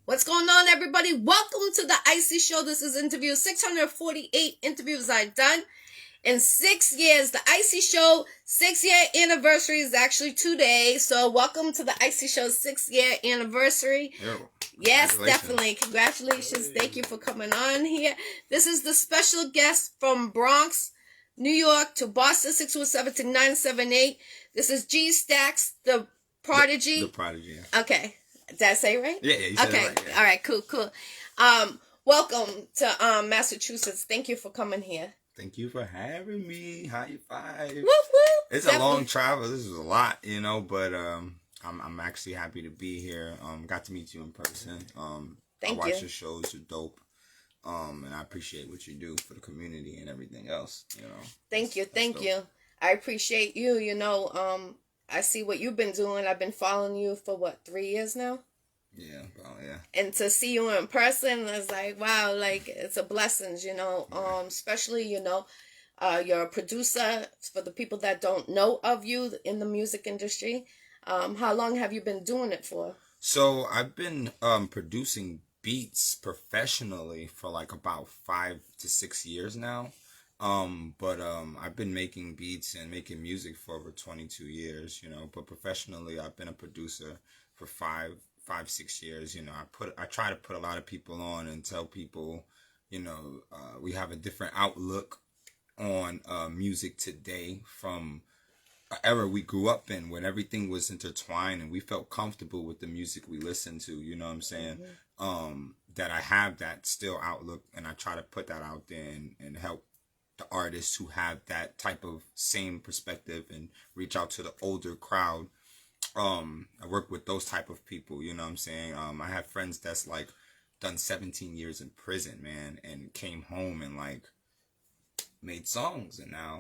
What's going on, everybody? Welcome to the Iccy Show. This is interview 648 interviews I've done in 6 years. The Iccy Show 6-year anniversary is actually today. So welcome to the Iccy Show 6-year anniversary. Yo, yes, definitely. Congratulations. Thank you for coming on here. This is the special guest from Bronx, New York to Boston, 617-978. This is Gstacczdaprodigie. The Prodigy. Yeah. Okay. Did I say it right? Yeah, you said okay. it right. Yeah. All right, cool. Welcome to Massachusetts. Thank you for coming here. Thank you for having me. High five. Woo woo. It's a long travel. This is a lot, but I'm actually happy to be here. Got to meet you in person. Thank you. I watch your shows. You're dope. And I appreciate what you do for the community and everything else. Thank you. I appreciate you. I see what you've been doing. I've been following you for 3 years now? Yeah, well, yeah. And to see you in person, it's like, wow, like, it's a blessing, especially, you're a producer. For the people that don't know of you in the music industry, how long have you been doing it for? So I've been producing beats professionally for like about 5 to 6 years now. But I've been making beats and making music for over 22 years, but professionally I've been a producer for 5, 6 years. I try to put a lot of people on and tell people, we have a different outlook on music today from an era we grew up in when everything was intertwined and we felt comfortable with the music we listened to, you know what I'm saying? Mm-hmm. That I have that still outlook, and I try to put that out there and help the artists who have that type of same perspective and reach out to the older crowd. I work with those type of people, you know what I'm saying? I have friends that's like done 17 years in prison, man, and came home and like made songs, and now,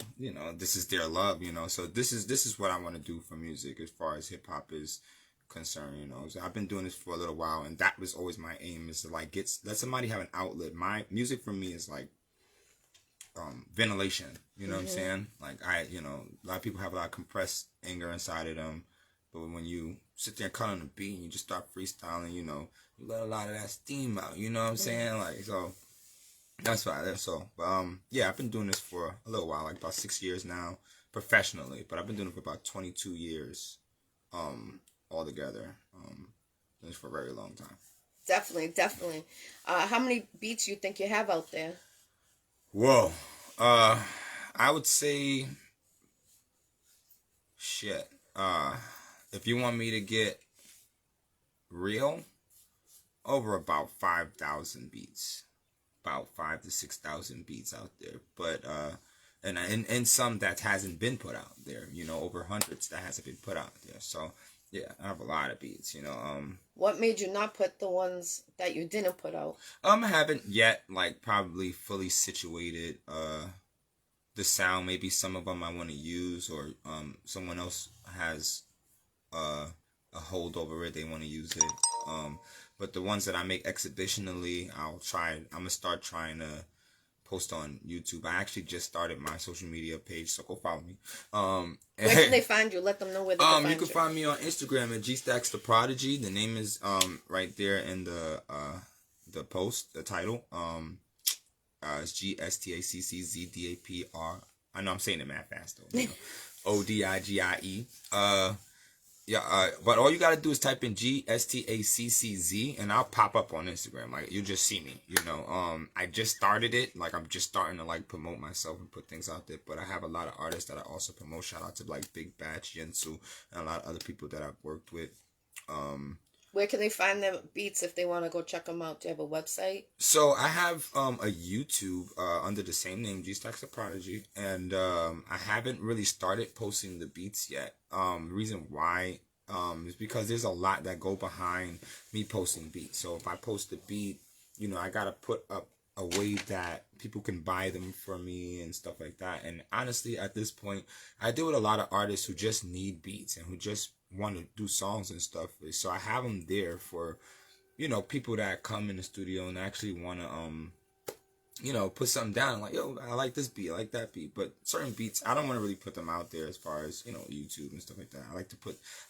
this is their love, so this is what I want to do for music as far as hip hop is concerned, So I've been doing this for a little while, and that was always my aim, is to like let somebody have an outlet. My music for me is like ventilation, you know what I'm saying? Like a lot of people have a lot of compressed anger inside of them, but when you sit there and cut on the beat and you just start freestyling, you let a lot of that steam out, you know what I'm saying? Like, so that's why that's so. But yeah, I've been doing this for a little while, like about 6 years now, professionally, but I've been doing it for about 22 years altogether. Doing this for a very long time. Definitely. How many beats you think you have out there? Whoa. I would say, shit. If you want me to get real, over about 5,000 beats. About 5,000 to 6,000 beats out there. But, and some that hasn't been put out there, over hundreds that hasn't been put out there. So, yeah, I have a lot of beats, What made you not put the ones that you didn't put out? I haven't yet, like, probably fully situated, the sound. Maybe some of them I want to use, or, someone else has, a hold over it, they want to use it. But the ones that I make exhibitionally, I'm going to start trying to post on YouTube. I actually just started my social media page, so go follow me. Where can they find you? Let them know where they can find you. You can find me on Instagram at Gstacczdaprodigie. The name is right there in the post, the title. It's Gstacczdaprodigie. I know I'm saying it mad fast though. ODIGIE. Yeah, but all you gotta do is type in GSTACCZ and I'll pop up on Instagram. Like, you just see me, I just started it. Like, I'm just starting to like promote myself and put things out there. But I have a lot of artists that I also promote. Shout out to like Big Batch, Yensu, and a lot of other people that I've worked with. Where can they find their beats if they want to go check them out? Do you have a website? So I have a YouTube under the same name, Gstacczdaprodigie, and I haven't really started posting the beats yet. The reason why is because there's a lot that go behind me posting beats. So if I post a beat, I gotta put up a way that people can buy them for me and stuff like that. And honestly, at this point, I deal with a lot of artists who just need beats and who just want to do songs and stuff. So I have them there for, people that come in the studio and actually want to, put something down. Like, yo, I like this beat, I like that beat. But certain beats, I don't want to really put them out there as far as, YouTube and stuff like that.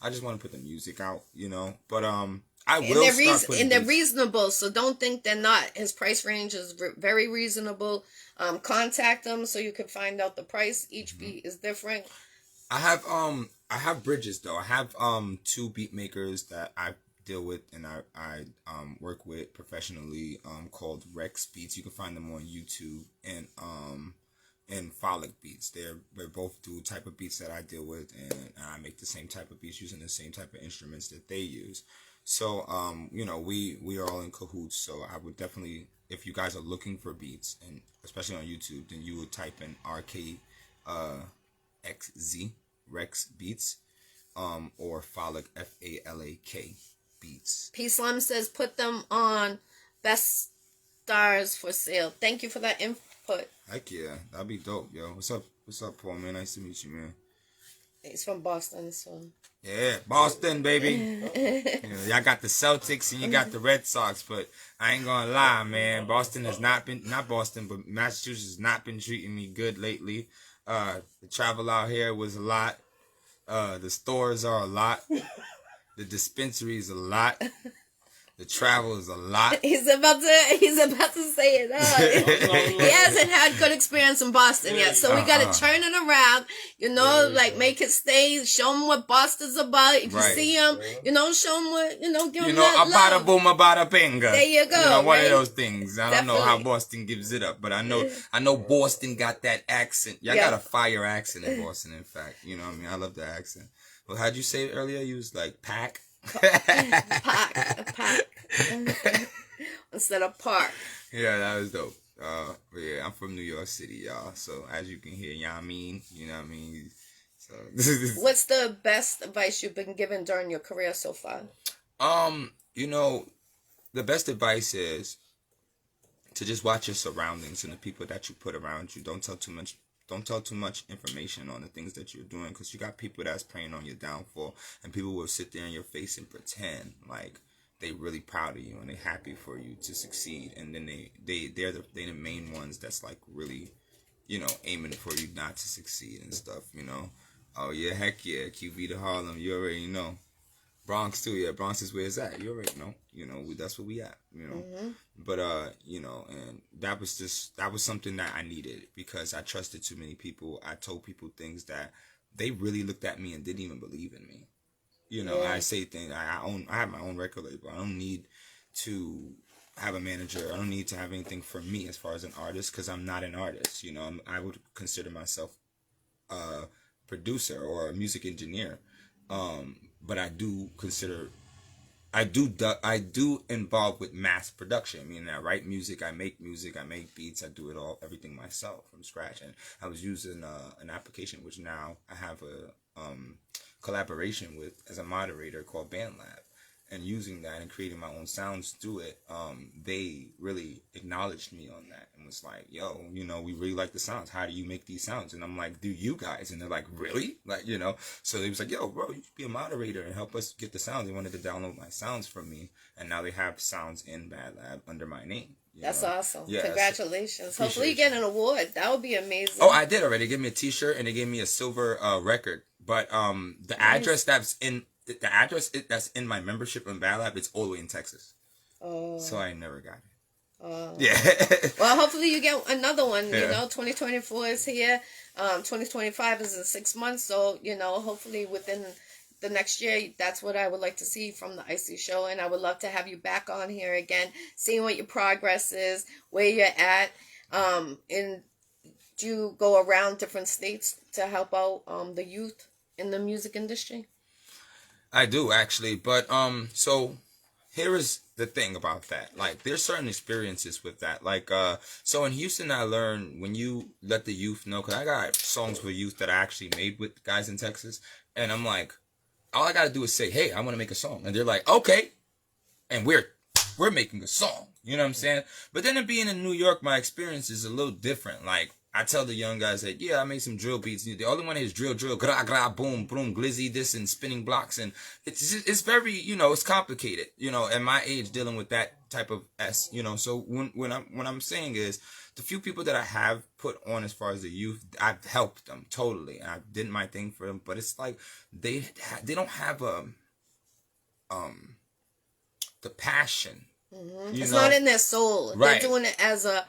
I just want to put the music out, But I will start putting and they're beats. reasonable, so don't think they're not. His price range is very reasonable. Contact him so you can find out the price. Each beat is different. I have bridges though. I have 2 beat makers that I deal with and I work with professionally called Rex Beats. You can find them on YouTube and Frolic Beats. They're both do type of beats that I deal with, and I make the same type of beats using the same type of instruments that they use. So you know, we are all in cahoots. So I would definitely, if you guys are looking for beats, and especially on YouTube, then you would type in RKXZ Rex Beats or Frolic FALAK Beats. P Slum says put them on Best Stars for sale. Thank you for that input. Heck yeah, that'd be dope, yo. What's up, Paul, man? Nice to meet you, man. He's from Boston, so. Yeah, Boston, baby. You know, y'all got the Celtics and you got the Red Sox, but I ain't gonna lie, man. Boston has not Boston, but Massachusetts has not been treating me good lately. The travel out here was a lot. The stores are a lot. The dispensaries a lot. The travel is a lot. He's about to say it. He hasn't had good experience in Boston yet, so we gotta turn it around. You know, like make it stay. Show him what Boston's about. If you see him, you know, show him what give him that bada love. boom, a bada binga. There you go. You know, one right? of those things. I don't know how Boston gives it up, but I know Boston got that accent. Y'all got a fire accent in Boston. In fact, you know what I mean. I love the accent. Well, how'd you say it earlier? You was like pack. Pack. Instead of park. Yeah, that was dope. Yeah, I'm from New York City, y'all. So as you can hear, you know what I mean? So what's the best advice you've been given during your career so far? You know, the best advice is to just watch your surroundings and the people that you put around you. Don't tell too much information on the things that you're doing, because you got people that's preying on your downfall, and people will sit there in your face and pretend like they really proud of you and they happy for you to succeed, and then they're the main ones that's like really, you know, aiming for you not to succeed and stuff, you know. Oh yeah, heck yeah, QV to Harlem, you already know. Bronx too, yeah, Bronx is where it's at, you already know. You know, that's where we at, you know. But you know, and that was something that I needed, because I trusted too many people. I told people things that they really looked at me and didn't even believe in me. You know, I say things. I have my own record label. I don't need to have a manager. I don't need to have anything for me as far as an artist, because I'm not an artist. You know, I would consider myself a producer or a music engineer. But I do involve with mass production, meaning I write music, I make beats, I do everything myself from scratch. And I was using an application which now I have a collaboration with as a moderator called BandLab, and using that and creating my own sounds through it. They really acknowledged me on that and was like, yo, you know, we really like the sounds. How do you make these sounds? And I'm like, do you guys? And they're like, really? Like, you know, so they was like, yo, bro, you should be a moderator and help us get the sounds. They wanted to download my sounds from me, and now they have sounds in BandLab under my name. That's awesome. Yeah, congratulations. Hopefully you get an award. That would be amazing. Oh, I did already. They gave me a t-shirt and they gave me a silver record. But the address that's in my membership in BandLab, it's all the way in Texas. Oh. So I never got it. Oh. Yeah. Well, hopefully you get another one. Yeah. You know, 2024 is here. 2025 is in 6 months. So, you know, hopefully within the next year, that's what I would like to see from the Iccy Show. And I would love to have you back on here again, seeing what your progress is, where you're at. And do you go around different states to help out the youth in the music industry? I do, actually. But so here is the thing about that. Like, there's certain experiences with that. Like, so in Houston, I learned when you let the youth know, because I got songs for youth that I actually made with guys in Texas, and I'm like, all I gotta do is say, hey, I want to make a song, and they're like, okay, and we're making a song. You know what I'm saying? But then being in New York, my experience is a little different. Like, I tell the young guys that, yeah, I make some drill beats. The only one is drill, gra, gra, boom, boom, glizzy, this, and spinning blocks. And it's very, you know, it's complicated, you know, at my age dealing with that type of you know. So what I'm saying is, the few people that I have put on as far as the youth, I've helped them totally. I did my thing for them, but it's like they don't have the passion. It's not in their soul. Right. They're doing it as a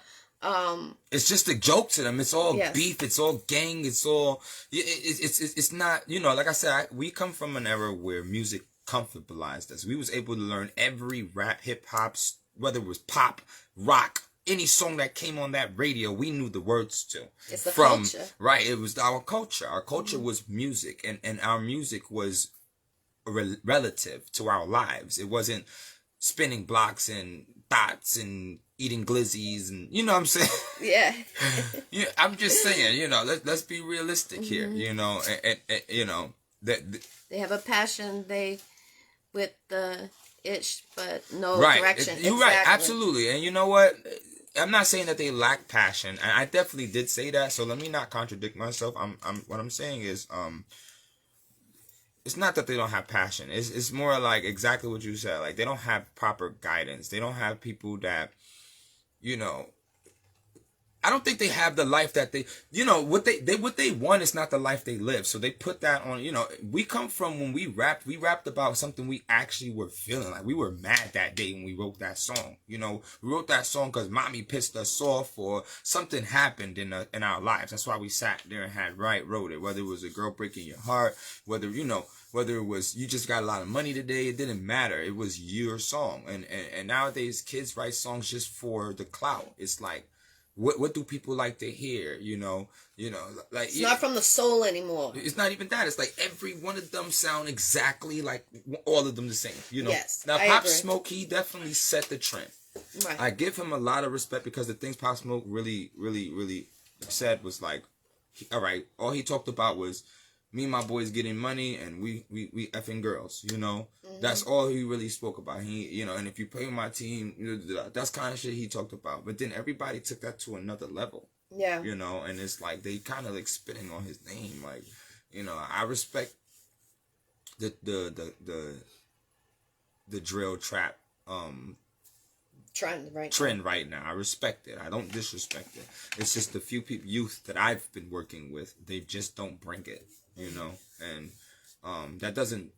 it's just a joke to them. It's all yes. beef. It's all gang. It's all it's not, you know, like I said, we come from an era where music comfortabilized us. We was able to learn every rap, hip hop, whether it was pop, rock, any song that came on that radio, we knew the words to. It's the culture. Right, it was our culture. Our culture was music, and our music was relative to our lives. It wasn't spinning blocks and thoughts and eating glizzies, and you know what I'm saying? Yeah. Yeah, I'm just saying, you know, let's be realistic here, you know, and you know that they have a passion, they with the itch, but no right. direction. You're exactly. right, absolutely. And you know what? I'm not saying that they lack passion, and I definitely did say that. So let me not contradict myself. What I'm saying is, it's not that they don't have passion. It's more like exactly what you said. Like they don't have proper guidance. They don't have people that, you know. I don't think they have the life that they, you know, what they want is not the life they live. So they put that on, you know, we come from when we rapped about something we actually were feeling. Like we were mad that day when we wrote that song. You know, we wrote that song because mommy pissed us off or something happened in our lives. That's why we sat there and wrote it. Whether it was a girl breaking your heart, whether it was you just got a lot of money today, it didn't matter. It was your song. And nowadays kids write songs just for the clout. It's like, what do people like to hear? You know, like it's not from the soul anymore. It's not even that. It's like every one of them sound exactly like all of them the same. You know. Yes, now I Pop agree. Smoke, he definitely set the trend. Right. I give him a lot of respect because the things Pop Smoke really said was like, all right, all he talked about was me and my boys getting money and we effing girls, you know. That's all he really spoke about. He, you know, and if you play with my team, that's kind of shit he talked about. But then everybody took that to another level. Yeah. You know, and it's like they kind of like spitting on his name. Like, you know, I respect the drill trap trend right now. I respect it. I don't disrespect it. It's just the few youth that I've been working with, they just don't bring it. You know, and that doesn't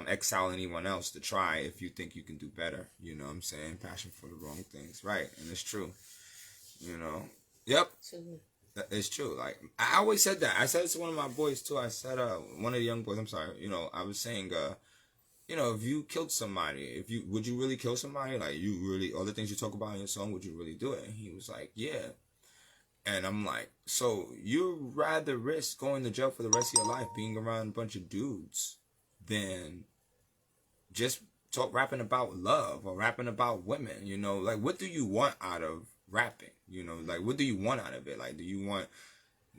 excel anyone else to try if you think you can do better. You know what I'm saying? Passion for the wrong things. Right. And it's true. You know? Yep. It's true. Like, I always said that. I said it to one of my boys, too. I said, one of the young boys, I'm sorry, you know, I was saying, you know, if you killed somebody, would you really kill somebody? Like, you really, all the things you talk about in your song, would you really do it? And he was like, yeah. And I'm like, so you'd rather risk going to jail for the rest of your life, being around a bunch of dudes, than just rapping about love or rapping about women, you know? Like, what do you want out of rapping? You know, like, what do you want out of it? Like,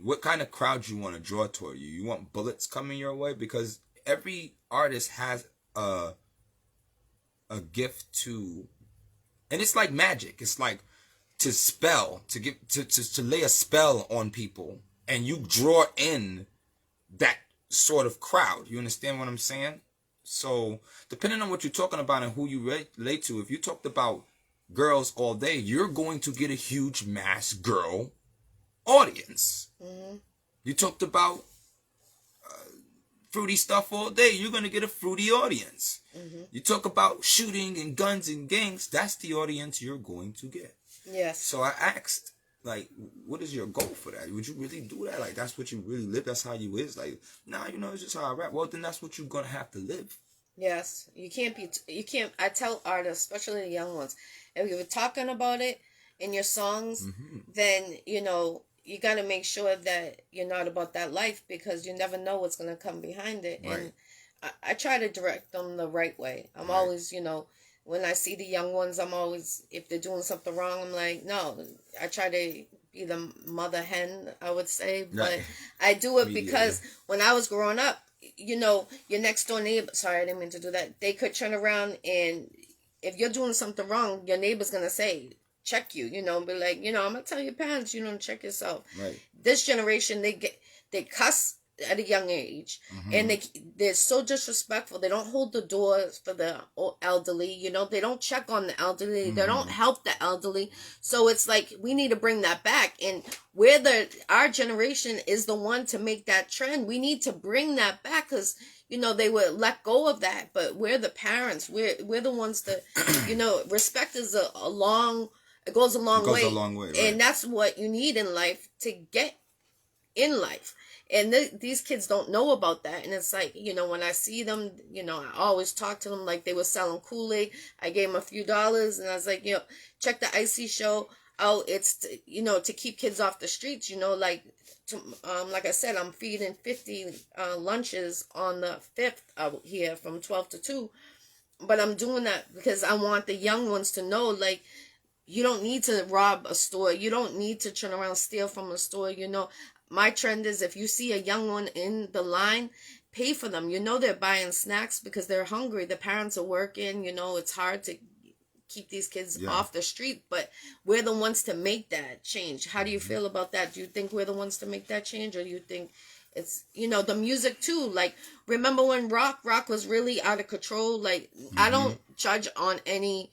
what kind of crowd you want to draw toward you? You want bullets coming your way? Because every artist has a gift to, and it's like magic. It's like, to lay a spell on people, and you draw in that sort of crowd. You understand what I'm saying? So depending on what you're talking about and who you relate to, if you talked about girls all day, you're going to get a huge mass girl audience. You talked about fruity stuff all day, you're going to get a fruity audience. You talk about shooting and guns and gangs, that's the audience you're going to get. Yes. So I asked, like, what is your goal for that? Would you really do that? Like, that's what you really live? That's how you is? Like, nah, you know, it's just how I rap. Well, then that's what you're going to have to live. Yes. You can't, I tell artists, especially the young ones, if you're talking about it in your songs, then, you know, you got to make sure that you're not about that life, because you never know what's going to come behind it. Right. And I try to direct them the right way. I'm always, you know, when I see the young ones, I'm always, if they're doing something wrong, I'm like, no. I try to be the mother hen, I would say. But I do it because when I was growing up, you know, your next door neighbor, sorry, I didn't mean to do that. They could turn around, and if you're doing something wrong, your neighbor's going to say, check you, you know, be like, you know, I'm going to tell your parents, you know, check yourself. Right. This generation, they cuss at a young age, and they're so disrespectful. They don't hold the doors for the elderly, you know, they don't check on the elderly, they don't help the elderly. So it's like, we need to bring that back, and our generation is the one to make that trend. We need to bring that back, because, they would let go of that. But we're the parents. We're the ones that, respect is it goes a long way. It goes a long way, right. And that's what you need in life to get in life. And these kids don't know about that. And it's like, when I see them, I always talk to them like they were selling Kool-Aid. I gave them a few dollars and I was like, check the Iccy Showw out. It's, to keep kids off the streets, like I said, I'm feeding 50 lunches on the 5th out here from 12 to 2. But I'm doing that because I want the young ones to know, like, you don't need to rob a store. You don't need to turn around and steal from a store, My trend is if you see a young one in the line, pay for them. They're buying snacks because they're hungry. The parents are working. It's hard to keep these kids off the street, but we're the ones to make that change. How do you feel about that? Do you think we're the ones to make that change, or do you think it's, the music too? Like, remember when rock was really out of control? Like, I don't judge on any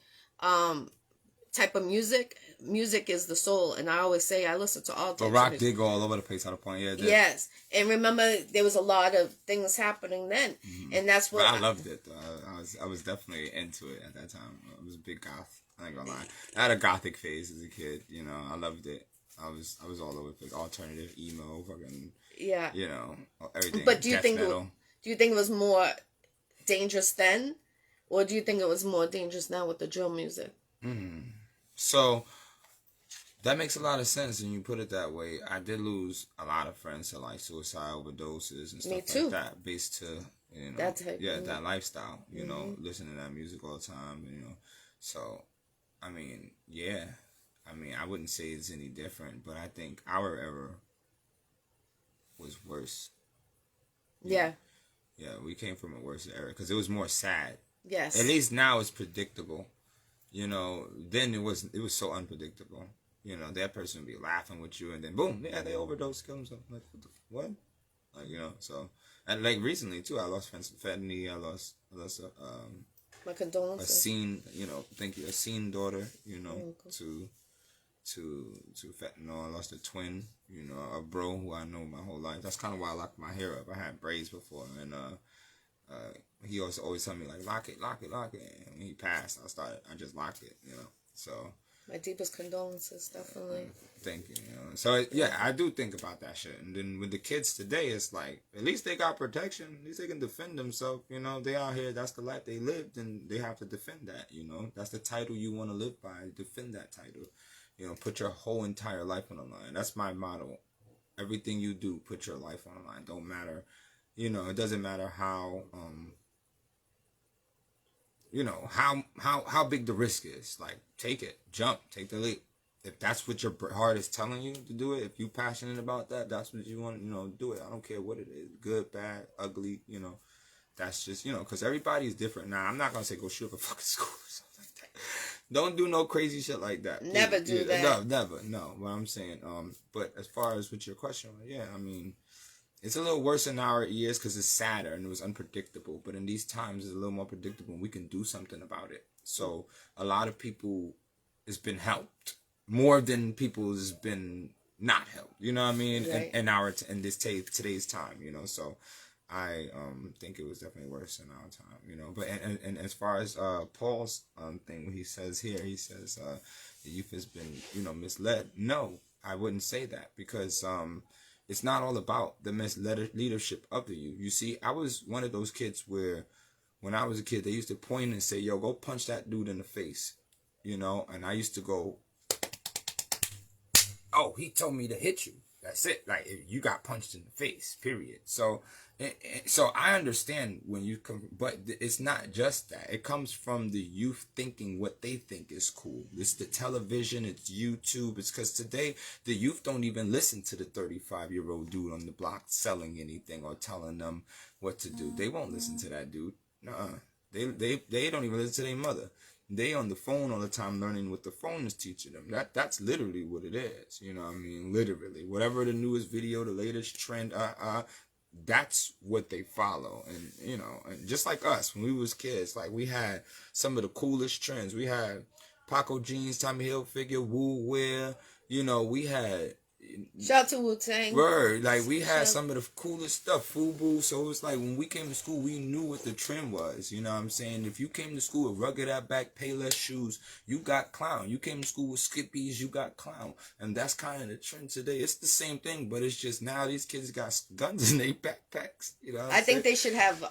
type of music. Music is the soul, and I always say I listen to all types. But rock did go all over the place at a point. Yeah, it did. Yes, and remember there was a lot of things happening then, and that's what I loved it though. I was definitely into it at that time. I was a big goth. I ain't gonna lie. I had a gothic phase as a kid. I loved it. I was all over the place. Alternative, emo, fucking everything. But do you think it was more dangerous then, or do you think it was more dangerous now with the drill music? So that makes a lot of sense when you put it that way. I did lose a lot of friends to like suicide overdoses and stuff like that, based to that lifestyle. Listening to that music all the time. So I mean, I wouldn't say it's any different, but I think our era was worse. Yeah, we came from a worse era because it was more sad. Yes. At least now it's predictable. Then it was so unpredictable. That person would be laughing with you, and then boom, they overdose, kill themselves. Like, what? Like, so, and like recently too, I lost friends with fentanyl. I lost my condolences. A scene daughter, to fentanyl. I lost a twin, a bro who I know my whole life. That's kind of why I locked my hair up. I had braids before, and he always told me like lock it. And when he passed, I just locked it, So my deepest condolences, definitely. Thank you. So I do think about that shit. And then with the kids today, it's like at least they got protection. At least they can defend themselves. They out here. That's the life they lived, and they have to defend that. That's the title you want to live by. Defend that title. Put your whole entire life on the line. That's my motto. Everything you do, put your life on the line. Don't matter. It doesn't matter how how big the risk is. Like, take it, jump, take the leap. If that's what your heart is telling you to do it, if you're passionate about that, that's what you want, do it. I don't care what it is, good, bad, ugly, that's just, because everybody's different. Now, I'm not going to say go shoot up a fucking school or something like that. Don't do no crazy shit like that. Never do that. No, never, no. What I'm saying, but as far as with your question, it's a little worse in our years because it's sadder and it was unpredictable. But in these times, it's a little more predictable and we can do something about it. So a lot of people has been helped more than people has been not helped. You know what I mean? Right. In today's time, So I think it was definitely worse in our time, But and as far as Paul's thing, what he says here, he says the youth has been misled. No, I wouldn't say that because it's not all about the leadership of the youth. You see, I was one of those kids where when I was a kid, they used to point and say, yo, go punch that dude in the face, and I used to go, oh, he told me to hit you. That's it. Like, you got punched in the face, period. So I understand when you come, but it's not just that. It comes from the youth thinking what they think is cool. It's the television, it's YouTube. It's because today the youth don't even listen to the 35-year-old dude on the block selling anything or telling them what to do. They won't listen to that dude. Nuh-uh. They don't even listen to their mother. They on the phone all the time learning what the phone is teaching them. That's literally what it is. Literally. Whatever the newest video, the latest trend, that's what they follow. And, and just like us, when we was kids, like we had some of the coolest trends. We had Paco jeans, Tommy Hilfiger, Woo wear. We had Shout out to Wu-Tang. Word, like we had some of the coolest stuff, FUBU. So it was like when we came to school, we knew what the trend was. You know what I'm saying? If you came to school with rugged at back, Payless shoes, you got clown. You came to school with Skippies, you got clown. And that's kind of the trend today. It's the same thing, but it's just now these kids got guns in their backpacks. You know, I think they should have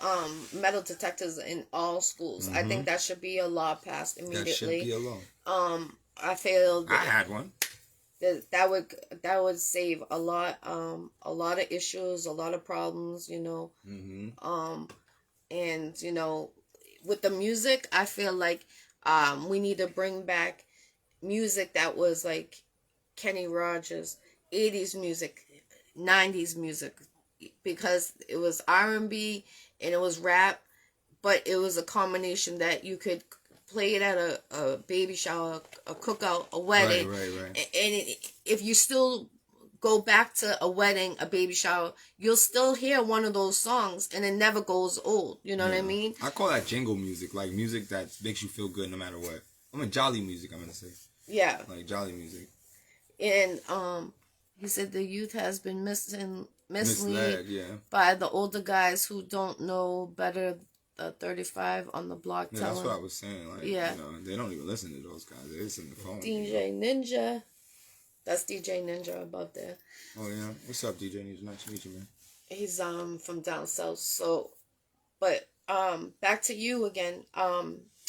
metal detectors in all schools. I think that should be a law passed immediately. That should be a law. I feel I had one. That would save a lot of issues, a lot of problems, you know. And you know, with the music, I feel like we need to bring back music that was like Kenny Rogers, 80s music, 90s music, because it was R&B and it was rap, but it was a combination that you could play it at a baby shower, a cookout, a wedding. Right. And if you still go back to a wedding, a baby shower, you'll still hear one of those songs and it never goes old. You know what I mean? I call that jingle music, like music that makes you feel good no matter what. Jolly music, I'm going to say. Yeah. Like jolly music. And he said the youth has been misled by the older guys who don't know better. 35 on the block. Yeah, that's what I was saying. Like, you know, they don't even listen to those guys. They listen to the phone. DJ Ninja. That's DJ Ninja above there. Oh yeah, what's up, DJ Ninja? Nice to meet you, man. He's from down south. So, but back to you again.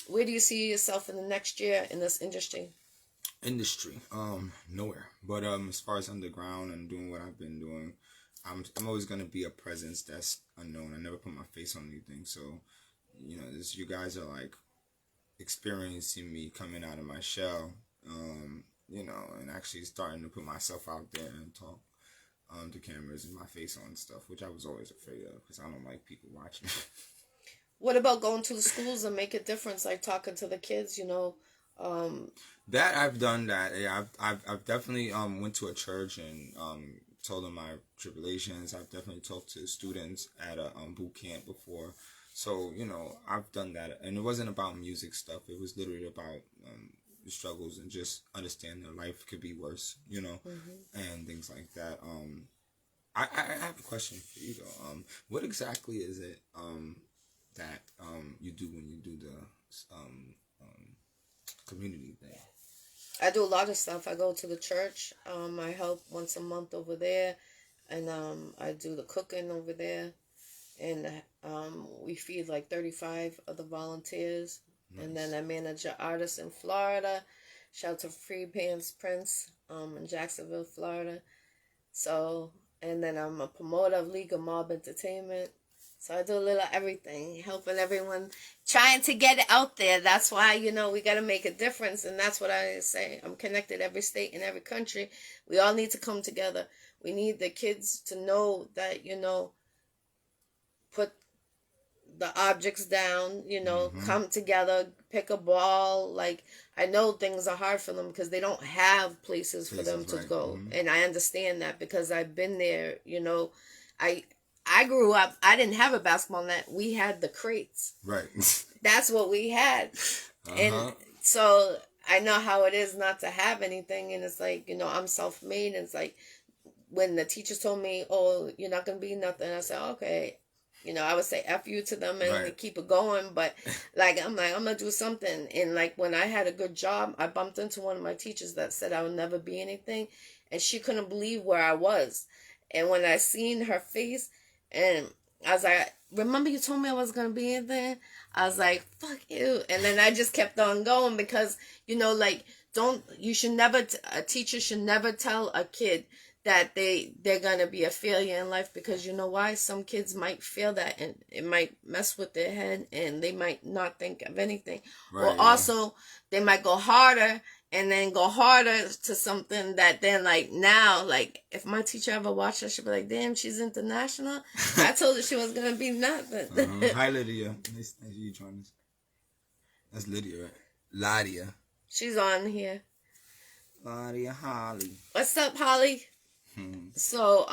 Where do you see yourself in the next year in this industry? Nowhere. But as far as underground and doing what I've been doing, I'm always gonna be a presence that's unknown. I never put my face on anything, so you know, you guys are like experiencing me coming out of my shell, you know, and actually starting to put myself out there and talk to cameras and my face on stuff, which I was always afraid of because I don't like people watching. What about going to the schools and make a difference, like talking to the kids? You know, that I've done that. Yeah, I've definitely went to a church and told them my tribulations. I've definitely talked to students at a boot camp before. So, you know, I've done that. And it wasn't about music stuff. It was literally about the struggles and just understand that life could be worse, you know, and things like that. I have a question for you, though. What exactly is it that you do when you do the community thing? I do a lot of stuff. I go to the church. I help once a month over there. And I do the cooking over there. And we feed like 35 of the volunteers. Nice. And then I manage an artist in Florida. Shout out to Free Pants Prince in Jacksonville, Florida. So, and then I'm a promoter of League of Mob Entertainment. So I do a little everything, helping everyone, trying to get it out there. That's why, you know, we got to make a difference. And that's what I say. I'm connected every state and every country. We all need to come together. We need the kids to know that, you know, put the objects down, you know, come together, pick a ball. Like, I know things are hard for them because they don't have places for them to go. And I understand that because I've been there, you know. I grew up, I didn't have a basketball net. We had the crates. Right. That's what we had. And so I know how it is not to have anything. And it's like, you know, I'm self-made. And it's like, when the teachers told me, oh, you're not going to be nothing, I said, okay. You know, I would say F you to them and keep it going. But, like, I'm going to do something. And, like, when I had a good job, I bumped into one of my teachers that said I would never be anything. And she couldn't believe where I was. And when I seen her face, and I was like, remember you told me I was going to be anything? I was like, fuck you. And then I just kept on going because, you know, like, a teacher should never tell a kid that they're going to be a failure in life, because you know why? Some kids might feel that and it might mess with their head and they might not think of anything. Or also they might go harder and then go harder to something that then, like, now, like, if my teacher ever watched her, she'd be like, damn, she's international. I told her she was going to be nothing. Hi, Lydia. Nice to you join us. That's Lydia, right? Lydia. She's on here. Lydia Holly. What's up, Holly? So,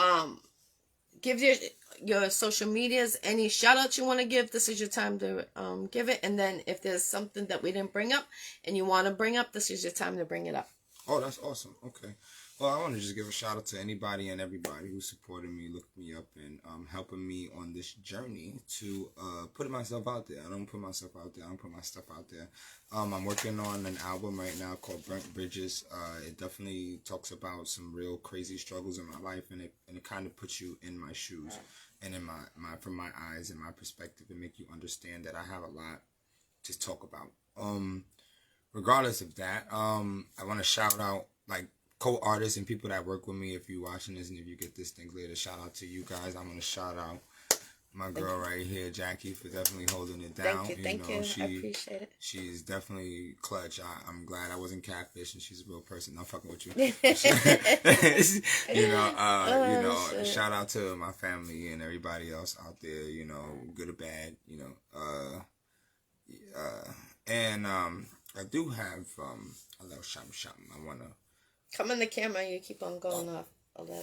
give your social medias, any shout outs you want to give. This is your time to give it. And then if there's something that we didn't bring up and you want to bring up, this is your time to bring it up. Oh, that's awesome. Okay. Well, I want to just give a shout out to anybody and everybody who supported me, looked me up, and helping me on this journey to putting myself out there. I don't put myself out there. I don't put my stuff out there. I'm working on an album right now called Burnt Bridges. It definitely talks about some real crazy struggles in my life, and it kind of puts you in my shoes and in my from my eyes and my perspective, and make you understand that I have a lot to talk about. Regardless of that, I want to shout out like co-artists and people that work with me. If you're watching this and if you get this thing later, shout out to you guys. I'm going to shout out my girl right here, Jackie, for definitely holding it down. Thank you. I appreciate it. She's definitely clutch. I'm glad I wasn't catfish and she's a real person. Not fucking with you. Shout out to my family and everybody else out there, good or bad, and I do have a little something I want to. Come in the camera and you keep on going off.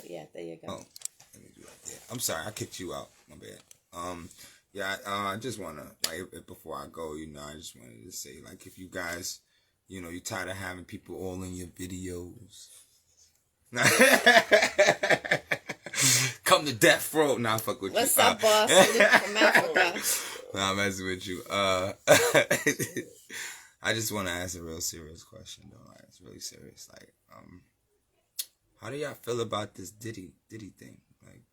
Yeah, there you go. Oh, let me do that. Yeah. I'm sorry, I kicked you out. My bad. I just want to, like, before I go, I just wanted to say, like, if you guys, you're tired of having people all in your videos. Come to death row. Nah, fuck with What's you. up, boss? From Africa. Nah, I'm messing with you. I just want to ask a real serious question, though. Like, it's really serious. Like, how do y'all feel about this Diddy thing? Like,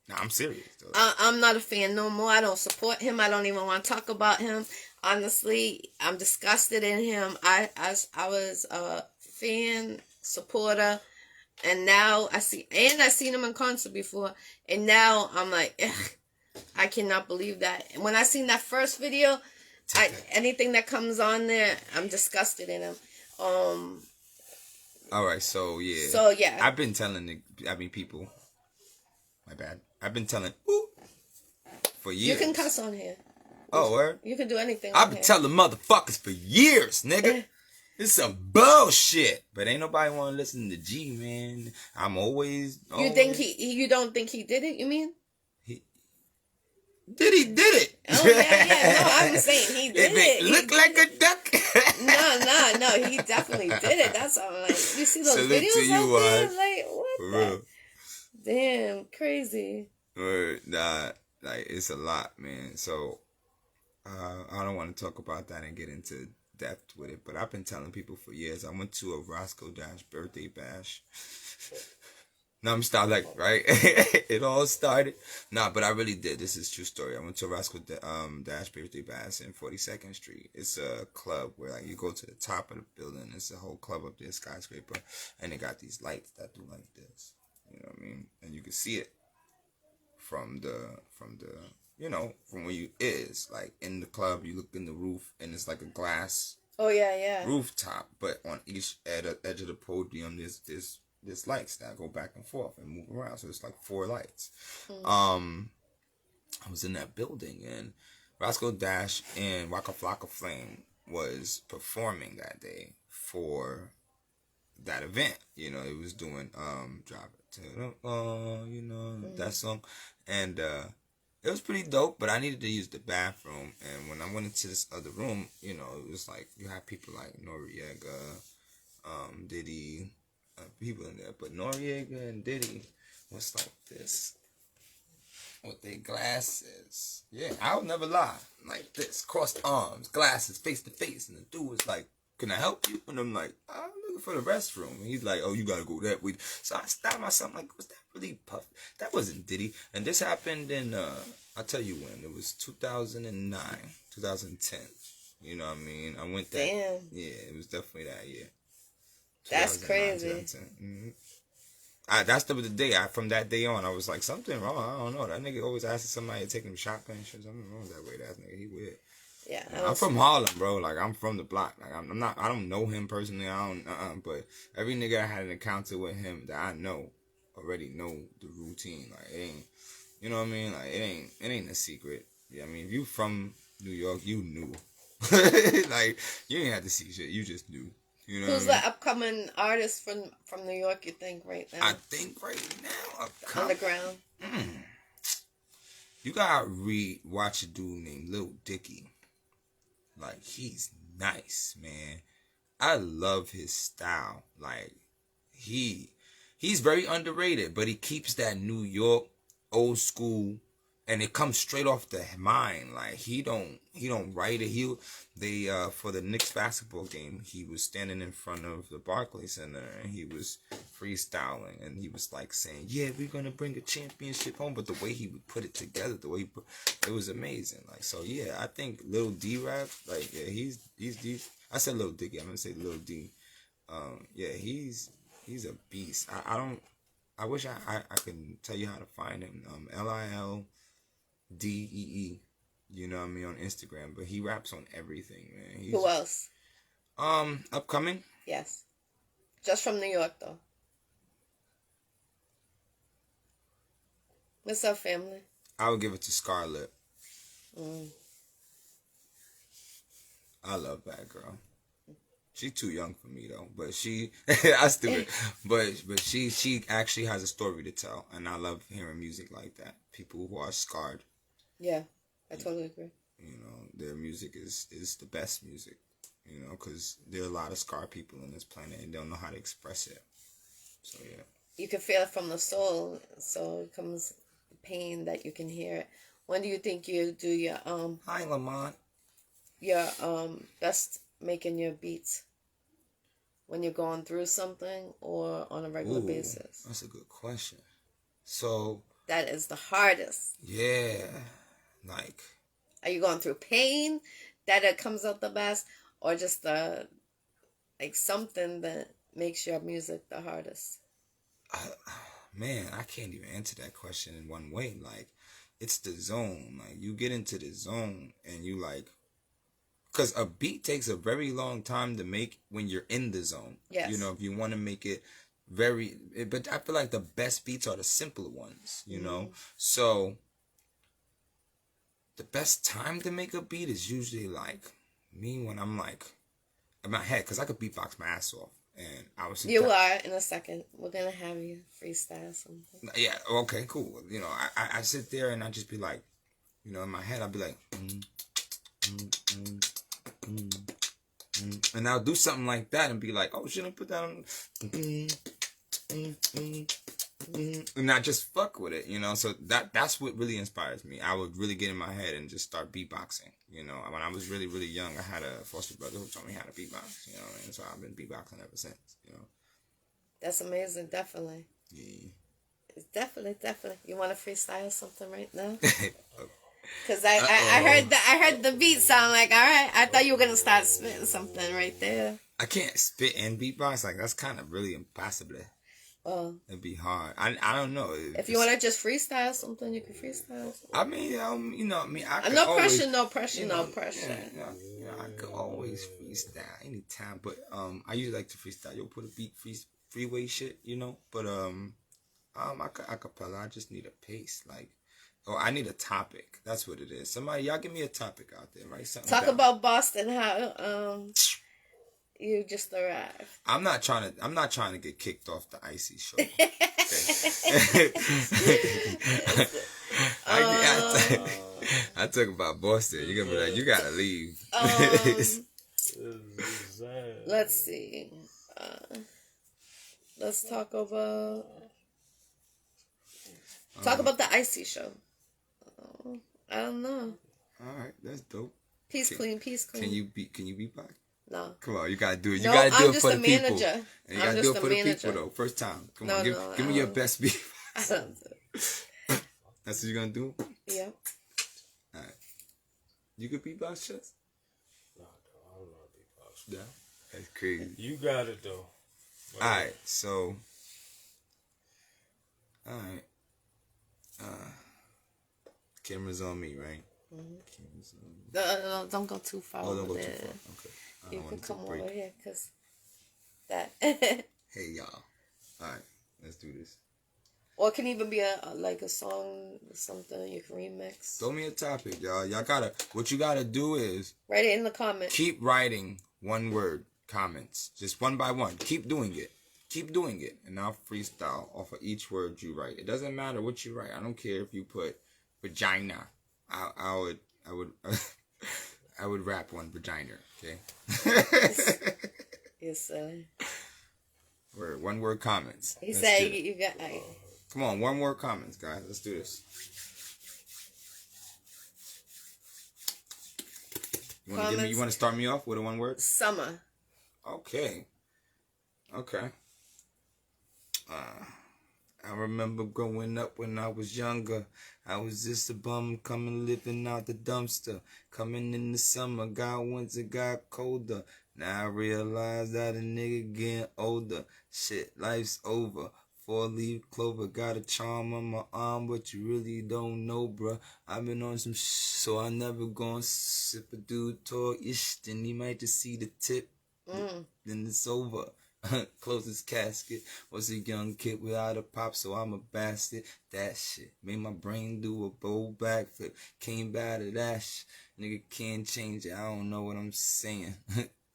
nah, I'm serious, though. I'm not a fan no more. I don't support him. I don't even want to talk about him. Honestly, I'm disgusted in him. I was a fan, supporter, and now I've seen him in concert before, and now I'm like, I cannot believe that. And when I seen that first video, anything that comes on there, I'm disgusted in him. All right, so yeah. I've been telling people. My bad. I've been telling for years. You can cuss on here. Oh, word? You can do anything. I've been telling motherfuckers for years, nigga. It's some bullshit. But ain't nobody want to listen to G, man. I'm always. You don't think he did it? You mean? Did it? Oh, yeah. No, I'm saying he did it. Look like a duck. No, he definitely did it. That's all. Like, you see those Salute videos to you, out there? Like, what for the? real. Damn, crazy. Nah, like, it's a lot, man. So, I don't want to talk about that and get into depth with it, but I've been telling people for years. I went to a Roscoe Dash birthday bash. No, I'm starting like, right? It all started. Nah, but I really did. This is a true story. I went to Roscoe Dash birthday bash in 42nd Street. It's a club where, like, you go to the top of the building. It's a whole club up there, skyscraper, and they got these lights that do like this. You know what I mean? And you can see it from where you is. Like, in the club, you look in the roof, and it's like a glass rooftop. But on each edge of the podium, there's lights that go back and forth and move around. So it's like 4 lights. I was in that building, and Roscoe Dash and Waka Flocka Flame was performing that day for that event. It was doing Drive It to the that song. And it was pretty dope, but I needed to use the bathroom. And when I went into this other room, it was like you have people like Noriega, Diddy, people in there. But Noriega and Diddy was like this with their glasses. Yeah, I'll never lie. Like this, crossed arms, glasses, face to face. And the dude was like, "Can I help you?" And I'm like, "I'm looking for the restroom." And he's like, "Oh, you gotta go that way." So I stopped myself like, was that really Puff? That wasn't Diddy. And this happened in, I'll tell you when. It was 2009, 2010. You know what I mean? I went that. Damn. Yeah, it was definitely that year. That's crazy. Mm-hmm. That's the day. From that day on, I was like, something wrong. I don't know. That nigga always asking somebody to take him shopping and shit. Something wrong with that weird ass nigga. He weird. Yeah, I'm from Harlem, bro. Like, I'm from the block. Like, I'm not. I don't know him personally. I don't. But every nigga I had an encounter with him that I know already know the routine. Like, it ain't. You know what I mean? Like, it ain't a secret. Yeah, I mean, if you from New York, you knew. Like, you ain't had to see shit. You just knew. You know who's the upcoming artist from New York, you think, right now? I think right now, underground. You gotta watch a dude named Lil Dicky. Like, he's nice, man. I love his style. Like, he's very underrated, but he keeps that New York old school, and it comes straight off the mind. Like he don't write it. They for the Knicks basketball game, he was standing in front of the Barclays Center and he was freestyling, and he was like saying, "Yeah, we're gonna bring a championship home." But the way he would put it together, it was amazing. Like, so yeah, I think Lil D rap, like, yeah, he's I said Lil Dicky, I'm gonna say Lil D. Yeah, he's a beast. I wish I could tell you how to find him. LILDEE. You know what I mean, on Instagram, but he raps on everything, man. Who else? Upcoming? Yes. Just from New York, though. What's up, family? I would give it to Scarlett. I love that girl. She's too young for me though, but I stupid. But she actually has a story to tell, and I love hearing music like that. People who are scarred. Yeah, I totally agree. You know, their music is the best music. You know, because there are a lot of scarred people on this planet and don't know how to express it. So yeah. You can feel it from the soul, so it comes pain that you can hear it. When do you think you do your Hi, Lamont. Your best making your beats? When you're going through something or on a regular basis? That's a good question. So that is the hardest. Yeah. Like, are you going through pain that it comes out the best, or just like something that makes your music the hardest? Man, I can't even answer that question in one way. Like, it's the zone. Like, you get into the zone and you like, because a beat takes a very long time to make when you're in the zone. Yes. You know, if you want to make it but I feel like the best beats are the simpler ones, you know? So, the best time to make a beat is usually like me when I'm like in my head, because I could beatbox my ass off. And I was You are in a second. We're gonna have you freestyle something. Yeah, okay, cool. You know, I sit there and I just be like, you know, in my head I'll be like and I'll do something like that and be like, oh, should I put that on? And I just fuck with it, you know. So that's what really inspires me. I would really get in my head and just start beatboxing. You know, when I was really, really young, I had a foster brother who taught me how to beatbox, you know, and so I've been beatboxing ever since, you know. That's amazing, definitely. Yeah. It's definitely. You want to freestyle something right now? Because I heard the beat sound like, all right, I thought you were going to start spitting something right there. I can't spit and beatbox. Like, that's kind of really impossible. Oh. It'd be hard. I don't know. If you want to just freestyle something, you can freestyle something. I mean, you know, I mean, I could no always, pressure, no pressure, no pressure. Yeah, I could always freestyle anytime, but I usually like to freestyle. You'll put a beat freeway shit, you know. But acapella, I just need a pace, like, or I need a topic. That's what it is. Somebody, y'all give me a topic out there, right? Something Talk about Boston. How you just arrived. I'm not trying to get kicked off the Iccy Show. I talk about Boston. You're gonna be like, you gotta leave. Let's see. Let's talk about the Iccy Show. I don't know. All right, that's dope. Peace queen. Can you beatbox? No. Come on, you gotta do it. You gotta do it for the people. Manager. And you gotta do it for the people though. First time. Come on, give me your best beat. That's what you're gonna do? Yeah. Alright. You could beatbox, Chess? No, I don't know how to beatbox. Yeah. That's crazy. You got it though. Alright, so alright. Camera's on me, right? Mm-hmm. Camera's on me. No, don't go too far. Oh, don't go there. too far. Okay. You can come over here, because that. Hey, y'all. Alright, let's do this. Or it can even be a song or something you can remix. Throw me a topic, y'all. What you gotta do is write it in the comments. Keep writing one word comments. Just one by one. Keep doing it. And I'll freestyle off of each word you write. It doesn't matter what you write. I don't care if you put vagina. I would I would rap one vagina, okay? Yes, sir. One word comments. He Let's said do it. you got. Come on, one word comments, guys. Let's do this. You want to start me off with a one word? Summer. Okay. I remember growing up when I was younger. I was just a bum coming living out the dumpster. Coming in the summer, got winter, got colder. Now I realize that a nigga getting older. Shit, life's over. 4-leaf clover, got a charm on my arm, but you really don't know, bruh. I've been on some so I never gonna sip a dude talk ish, then he might just see the tip. Then it's over. Close his casket. Was a young kid without a pop, so I'm a bastard. That shit made my brain do a bold backflip. Came back to that shit. Nigga can't change it. I don't know what I'm saying.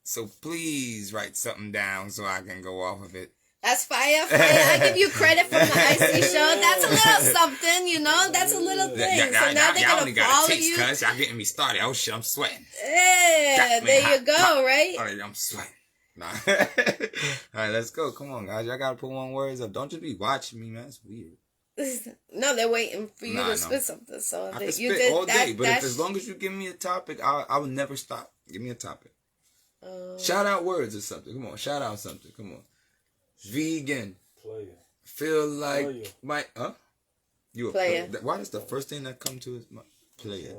So please write something down so I can go off of it. That's fire. I give you credit from the Iccy Showw. That's a little something, you know. That's a little thing. So now they're gonna follow you. Cause y'all getting me started. Oh shit, I'm sweating. Yeah, there you go. Right. All right, I'm sweating. Nah. All right, let's go. Come on, guys. Y'all gotta put one words up. Don't just be watching me, man. That's weird. No, they're waiting for you to spit something. So I can spit all day, but as long as you give me a topic, I will never stop. Give me a topic. Shout out words or something. Come on, shout out something. Come on. Vegan. Player. Feel like my you a player. Why is the first thing that come to is my player?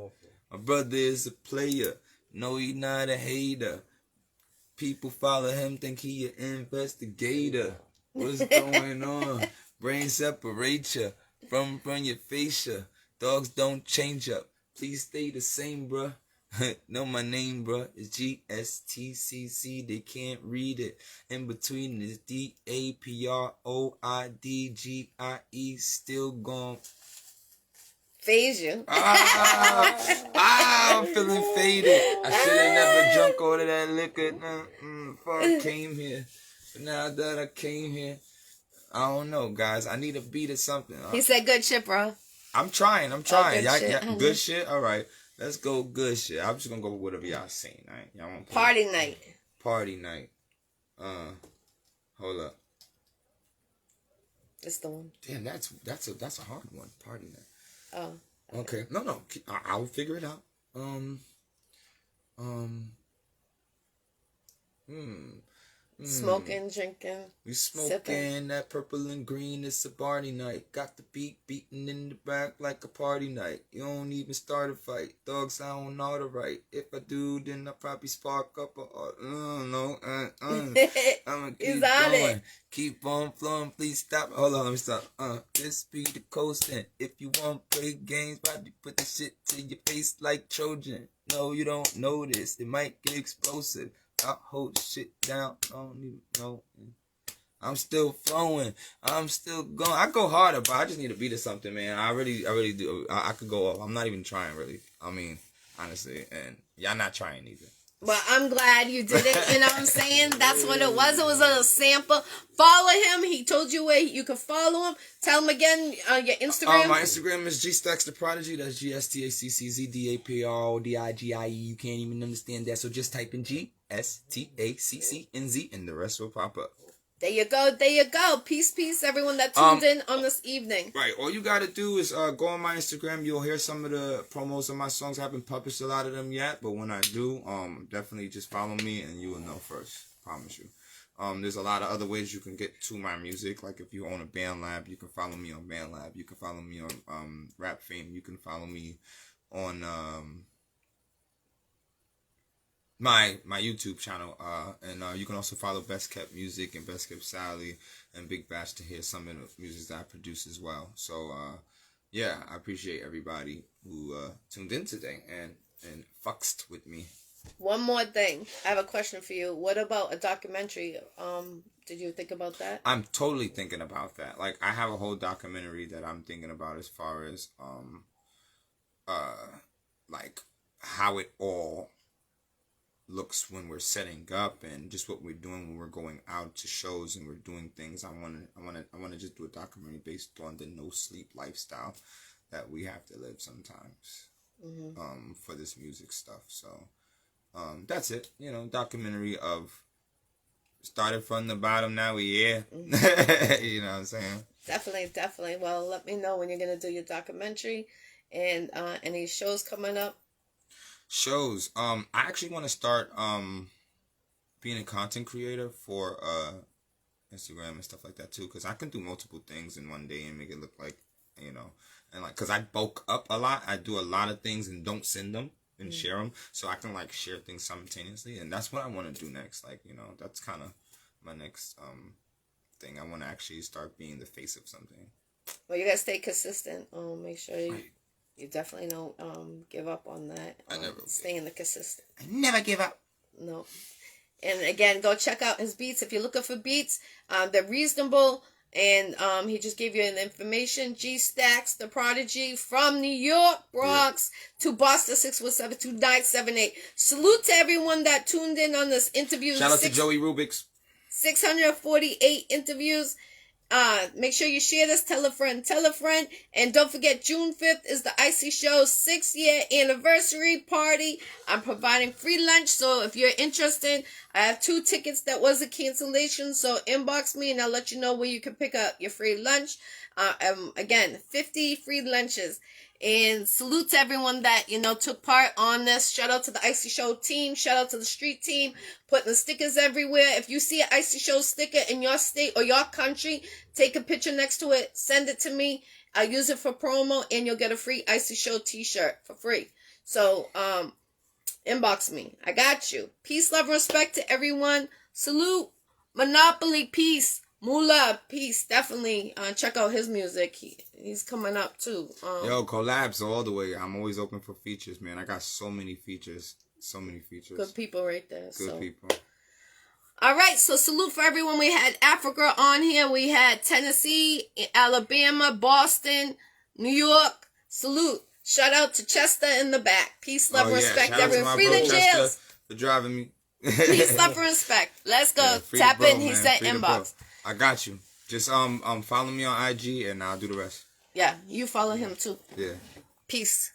My brother is a player. No, he not a hater. People follow him, think he an investigator. What's going on? Brain separate ya from your facia. Dogs don't change up. Please stay the same, bruh. Know my name, bruh. It's Gstacczdaprodigie. They can't read it. In between is Daprodige. Still gone. Phase you. I'm feeling faded. I should have never drunk all of that liquor before I came here. But now that I came here, I don't know, guys. I need a beat or something. He said good shit, bro. I'm trying. Good shit. Good shit? All right. Let's go good shit. I'm just going to go with whatever y'all saying, all right? Y'all want to Party night. Party night. Hold up. It's the one. Damn, that's a hard one. Party night. Oh. Okay. No. I'll figure it out. Smoking, drinking. We smoking sipping. That purple and green. It's a party night. Got the beat beating in the back like a party night. You don't even start a fight. Dog sound all right. If I do, then I probably spark up a. I'm gonna keep going. Keep on flowing. Please stop. Hold on, let me stop. This be the coasting. If you want to play games, probably put the shit to your face like Trojan. No, you don't know this. It might get explosive. I hold shit down. I don't even know. I'm still flowing. I'm still going. I go harder, but I just need a beat or something, man. I really do. I could go off. I'm not even trying, really. I mean, honestly, and y'all not trying either. Well, I'm glad you did it. You know what I'm saying? That's what it was. It was a sample. Follow him. He told you where you can follow him. Tell him again your Instagram. My Instagram is Gstacczdaprodigie. That's Gstacczdaprodigie. You can't even understand that. So just type in Gstaccnz and the rest will pop up. There you go. There you go. Peace, everyone that tuned in on this evening. Right. All you got to do is go on my Instagram. You'll hear some of the promos of my songs. I haven't published a lot of them yet, but when I do, definitely just follow me and you will know first. Promise you. There's a lot of other ways you can get to my music. Like if you own a Band Lab, you can follow me on Band Lab. You can follow me on Rap Fame. You can follow me on my YouTube channel, and you can also follow Best Kept Music and Best Kept Sally and Big Bash to hear some of the music that I produce as well. So yeah, I appreciate everybody who tuned in today and fucked with me. One more thing, I have a question for you. What about a documentary? Did you think about that? I'm totally thinking about that. Like I have a whole documentary that I'm thinking about as far as like how it all looks when we're setting up and just what we're doing when we're going out to shows and we're doing things. I want to just do a documentary based on the no sleep lifestyle that we have to live sometimes for this music stuff. So that's it. You know, documentary of started from the bottom. Now we here. You know what I'm saying? Definitely. Well, let me know when you're gonna do your documentary, and any shows coming up. Shows. I actually want to start being a content creator for Instagram and stuff like that too, because I can do multiple things in one day and make it look like, you know, and like, because I bulk up a lot. I do a lot of things and don't send them and share them, so I can like share things simultaneously, and that's what I want to do next. Like, you know, that's kind of my next thing. I want to actually start being the face of something. Well, you gotta stay consistent. Make sure you definitely don't give up on that. I never stay in the consistent. I never give up. No. And again, go check out his beats. If you're looking for beats, they're reasonable. And he just gave you an information. Gstacczdaprodigie from New York, Bronx, to Boston, 617-2978. Salute to everyone that tuned in on this interview. Shout out to Joey Rubik's. 648 interviews. Make sure you share this, tell a friend, and don't forget June 5th is the Iccy Showw 6-year anniversary party. I'm providing free lunch, so if you're interested, I have 2 tickets that was a cancellation, so inbox me and I'll let you know where you can pick up your free lunch. Again, 50 free lunches. And salute to everyone that, you know, took part on this. Shout out to the Iccy Showw team. Shout out to the street team. Putting the stickers everywhere. If you see an Iccy Showw sticker in your state or your country, take a picture next to it. Send it to me. I'll use it for promo, and you'll get a free Iccy Showw t-shirt for free. So, inbox me. I got you. Peace, love, and respect to everyone. Salute. Monopoly. Peace. Moolah, peace. Definitely check out his music. He's coming up too. Yo, collabs all the way. I'm always open for features, man. I got so many features. Good people right there. Good people. All right, so salute for everyone. We had Africa on here. We had Tennessee, Alabama, Boston, New York. Salute. Shout out to Chester in the back. Peace, love, respect, everyone. Free the jails. For driving me. Peace, love, and respect. Let's go. Tap in. He said inbox. I got you. Just follow me on IG and I'll do the rest. Yeah, you follow him too. Yeah. Peace.